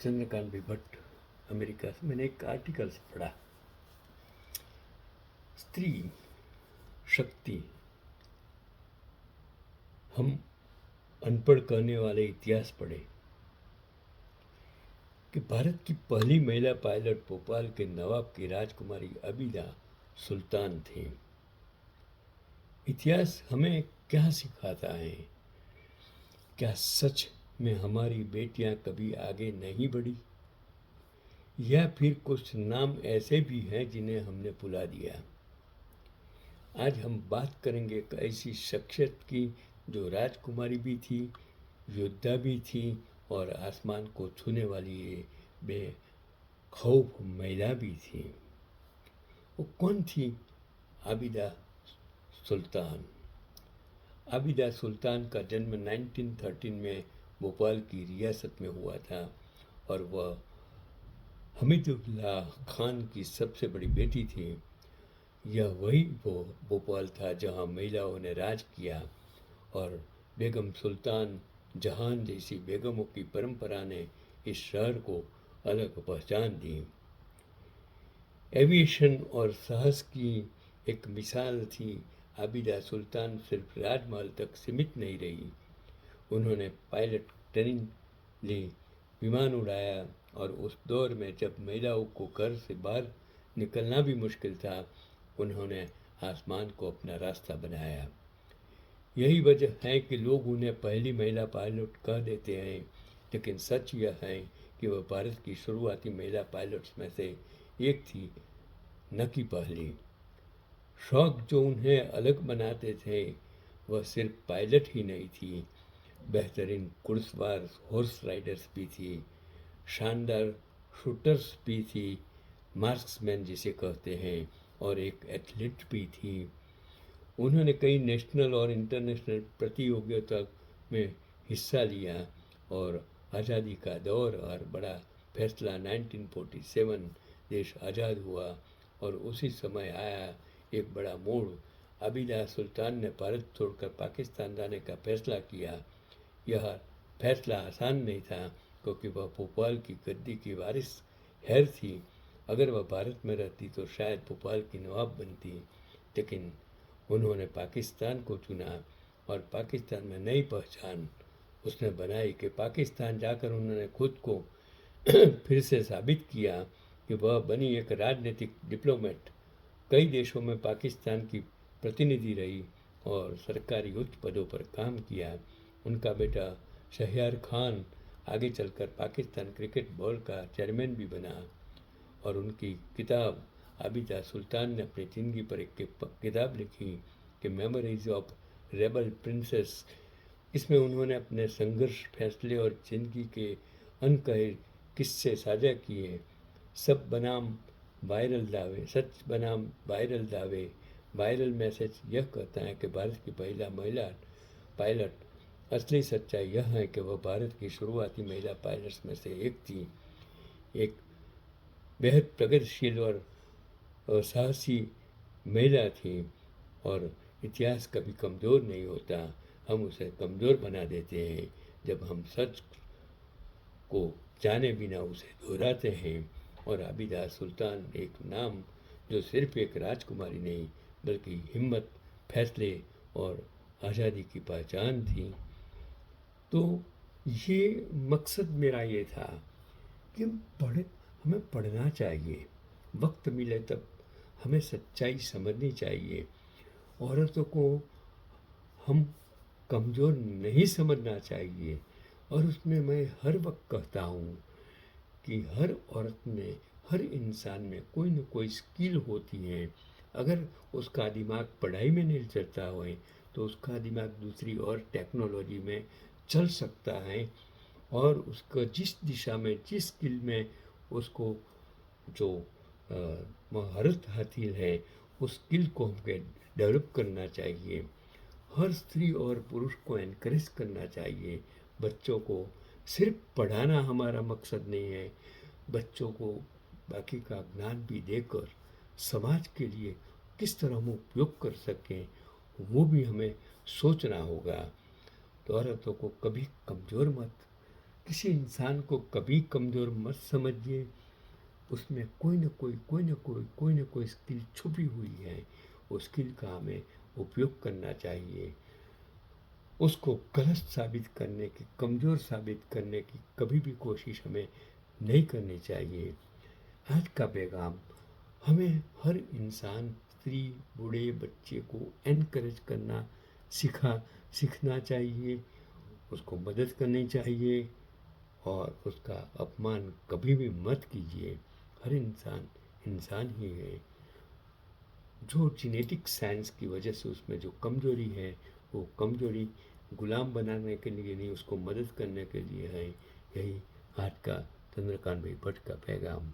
चंद्रकांत भी भट्ट, अमेरिका से। मैंने एक आर्टिकल से पढ़ा, स्त्री शक्ति। हम अनपढ़ कहने वाले इतिहास पढ़े कि भारत की पहली महिला पायलट भोपाल के नवाब की राजकुमारी आबिदा सुल्तान थी। इतिहास हमें क्या सिखाता है? क्या सच में हमारी बेटियां कभी आगे नहीं बढ़ी, या फिर कुछ नाम ऐसे भी हैं जिन्हें हमने भुला दिया? आज हम बात करेंगे एक ऐसी शख्सियत की जो राजकुमारी भी थी, योद्धा भी थी और आसमान को छूने वाली ये बेखौफ महिला भी थी। वो कौन थी? आबिदा सुल्तान। आबिदा सुल्तान का जन्म 1913 में भोपाल की रियासत में हुआ था और वह हमीदुल्लाह खान की सबसे बड़ी बेटी थी। यह वही वो भोपाल था जहाँ महिलाओं ने राज किया और बेगम सुल्तान जहान जैसी बेगमों की परंपरा ने इस शहर को अलग पहचान दी। एविएशन और साहस की एक मिसाल थी। आबिदा सुल्तान सिर्फ राजमहल तक सीमित नहीं रही। उन्होंने पायलट ट्रेनिंग ली, विमान उड़ाया और उस दौर में जब महिलाओं को घर से बाहर निकलना भी मुश्किल था, उन्होंने आसमान को अपना रास्ता बनाया। यही वजह है कि लोग उन्हें पहली महिला पायलट कह देते हैं, लेकिन सच यह है कि वह भारत की शुरुआती महिला पायलट्स में से एक थी, न कि पहली। शौक जो उन्हें अलग बनाते थे वह सिर्फ पायलट ही नहीं थी, बेहतरीन घुड़सवार हॉर्स राइडर्स भी थी, शानदार शूटर्स भी थी, मार्क्समैन जिसे कहते हैं, और एक एथलीट भी थी। उन्होंने कई नेशनल और इंटरनेशनल प्रतियोगिता में हिस्सा लिया और आज़ादी का दौर और बड़ा फैसला 1947 देश आज़ाद हुआ और उसी समय आया एक बड़ा मोड़। आबिदा सुल्तान ने भारत छोड़कर पाकिस्तान जाने का फैसला किया। यह फैसला आसान नहीं था क्योंकि वह भोपाल की गद्दी की वारिस हेर थी। अगर वह भारत में रहती तो शायद भोपाल की नवाब बनती, लेकिन उन्होंने पाकिस्तान को चुना और पाकिस्तान में नई पहचान उसने बनाई कि पाकिस्तान जाकर उन्होंने खुद को फिर से साबित किया कि वह बनी एक राजनीतिक डिप्लोमेट। कई देशों में पाकिस्तान की प्रतिनिधि रही और सरकारी उच्च पदों पर काम किया। उनका बेटा शहयार खान आगे चलकर पाकिस्तान क्रिकेट बोर्ड का चेयरमैन भी बना और उनकी किताब आबिदा सुल्तान ने अपनी ज़िंदगी पर एक किताब लिखी कि मेमोरीज ऑफ रेबल प्रिंसेस। इसमें उन्होंने अपने संघर्ष, फैसले और ज़िंदगी के अनकहे किस्से साझा किए। सब बनाम वायरल दावे, सच बनाम वायरल दावे। वायरल मैसेज यह कहता है कि भारत की पहला महिला पायलट। असली सच्चाई यह है कि वह भारत की शुरुआती महिला पायलट्स में से एक थी, एक बेहद प्रगतिशील और साहसी महिला थी। और इतिहास कभी कमज़ोर नहीं होता, हम उसे कमज़ोर बना देते हैं जब हम सच को जाने बिना उसे दोहराते हैं। और आबिदा सुल्तान एक नाम जो सिर्फ एक राजकुमारी नहीं बल्कि हिम्मत, फैसले और आज़ादी की पहचान थी। तो ये मकसद मेरा ये था कि हमें पढ़ना चाहिए, वक्त मिले तब हमें सच्चाई समझनी चाहिए। औरतों को हम कमज़ोर नहीं समझना चाहिए। और उसमें मैं हर वक्त कहता हूँ कि हर औरत में, हर इंसान में कोई न कोई स्किल होती है। अगर उसका दिमाग पढ़ाई में नहीं चलता हो तो उसका दिमाग दूसरी और टेक्नोलॉजी में चल सकता है और उसका जिस दिशा में, जिस स्किल में उसको जो महारत हासिल है उस स्किल को हमें डेवलप करना चाहिए। हर स्त्री और पुरुष को एनकरेज करना चाहिए। बच्चों को सिर्फ पढ़ाना हमारा मकसद नहीं है, बच्चों को बाकी का ज्ञान भी देकर समाज के लिए किस तरह हम उपयोग कर सकें वो भी हमें सोचना होगा। तो औरतों को कभी कमज़ोर मत किसी इंसान को कभी कमज़ोर मत समझिए। उसमें कोई ना कोई स्किल छुपी हुई है। उस स्किल का हमें उपयोग करना चाहिए। उसको गलत साबित करने की, कमज़ोर साबित करने की कभी भी कोशिश हमें नहीं करनी चाहिए। आज का पैगाम, हमें हर इंसान, स्त्री, बूढ़े, बच्चे को एनकरेज करना सीखना चाहिए। उसको मदद करनी चाहिए और उसका अपमान कभी भी मत कीजिए। हर इंसान इंसान ही है। जो जेनेटिक साइंस की वजह से उसमें जो कमजोरी है, वो कमजोरी गुलाम बनाने के लिए नहीं, उसको मदद करने के लिए है। यही आज का चंद्रकांत भाई भट्ट का पैगाम।